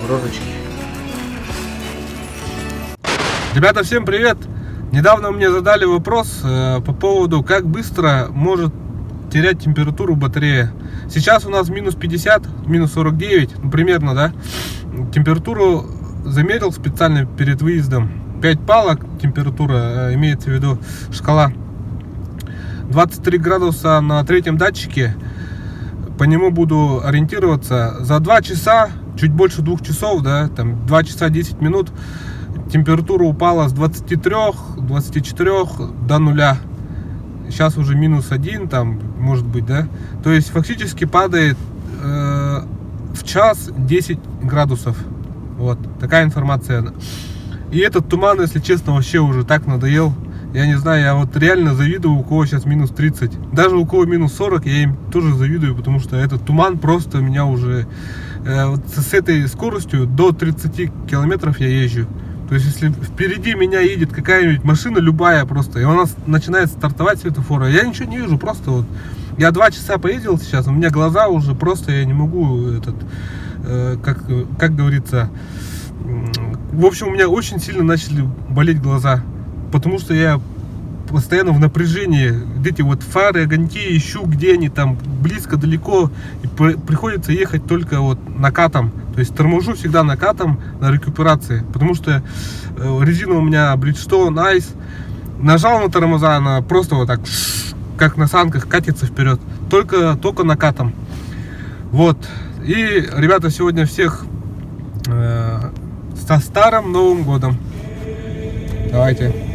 розочки. Ребята, всем привет! Недавно мне задали вопрос по поводу, как быстро может терять температуру батарея. Сейчас у нас минус 50, минус 49, ну, примерно, да? Температуру замерил специально перед выездом. 5 палок температура, имеется в виду шкала. 23 градуса на третьем датчике. По нему буду ориентироваться. За 2 часа, чуть больше 2 часов, да, там 2 часа 10 минут, температура упала с 23-24 до нуля. Сейчас уже минус 1, там, может быть, да. То есть фактически падает в час 10 градусов. Вот, такая информация. И этот туман, если честно, вообще уже так надоел. Я не знаю, я вот реально завидую, у кого сейчас минус 30. Даже у кого минус 40, я им тоже завидую, потому что этот туман просто меня уже... вот с этой скоростью до 30 километров я езжу. То есть, если впереди меня едет какая-нибудь машина, любая просто, и она начинает стартовать светофора, я ничего не вижу, просто вот... Я 2 часа поездил сейчас, у меня глаза уже просто, я не могу этот... как говорится... В общем, у меня очень сильно начали болеть глаза. Потому что я постоянно в напряжении. Эти вот фары, огоньки ищу, где они там, близко, далеко. И приходится ехать только вот накатом. То есть торможу всегда накатом на рекуперации. Потому что резина у меня Bridgestone Ice. Нажал на тормоза, она просто вот так, как на санках, катится вперед. Только накатом. Вот. И, ребята, сегодня всех со старым Новым годом. Давайте.